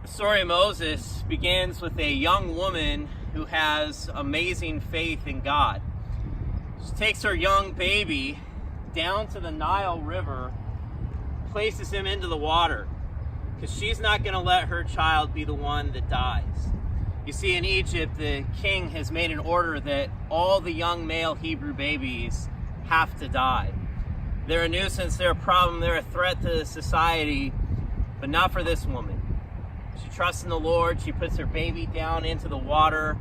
The story of Moses begins with a young woman who has amazing faith in God. She takes her young baby down to the Nile River, places him into the water, because she's not going to let her child be the one that dies. You see, in Egypt, the king has made an order that all the young male Hebrew babies have to die. They're a nuisance, they're a problem, they're a threat to society, but not for this woman. She trusts in the Lord. She puts her baby down into the water.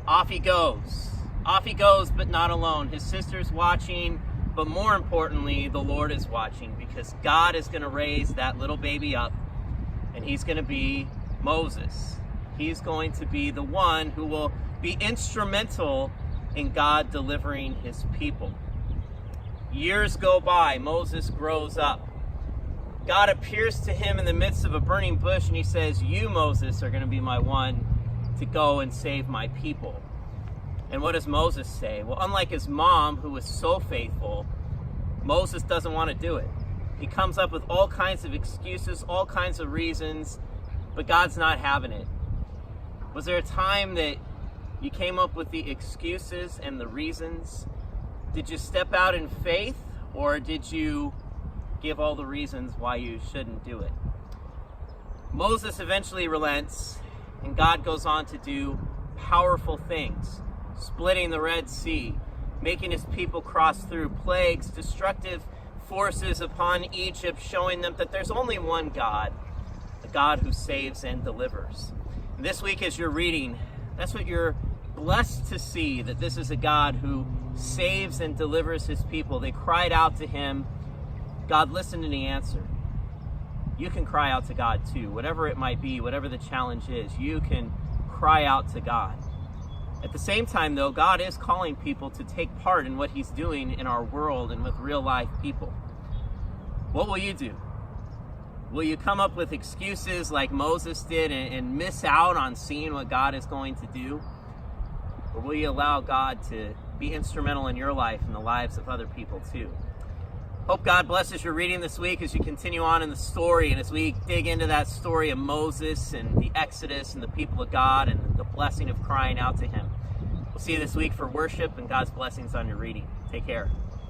Off he goes. Off he goes, but not alone. His sister's watching, but more importantly, the Lord is watching, because God is going to raise that little baby up, and he's going to be Moses. He's going to be the one who will be instrumental in God delivering his people. Years go by. Moses grows up. God appears to him in the midst of a burning bush, and he says, "You, Moses, are going to be my one to go and save my people." And what does Moses say? Well, unlike his mom, who was so faithful, Moses doesn't want to do it. He comes up with all kinds of excuses, all kinds of reasons, but God's not having it. Was there a time that you came up with the excuses and the reasons? Did you step out in faith, or did you give all the reasons why you shouldn't do it? Moses eventually relents, and God goes on to do powerful things, splitting the Red Sea, making his people cross through, plagues, destructive forces upon Egypt, showing them that there's only one God, a God who saves and delivers. And this week as you're reading, that's what you're blessed to see, that this is a God who saves and delivers his people. They cried out to him. God listened and he answered. You can cry out to God too. Whatever it might be, whatever the challenge is, you can cry out to God. At the same time, though, God is calling people to take part in what he's doing in our world and with real life people. What will you do? Will you come up with excuses like Moses did and miss out on seeing what God is going to do? Or will you allow God to be instrumental in your life and the lives of other people too? Hope God blesses your reading this week as you continue on in the story, and as we dig into that story of Moses and the Exodus and the people of God and the blessing of crying out to him. We'll see you this week for worship, and God's blessings on your reading. Take care.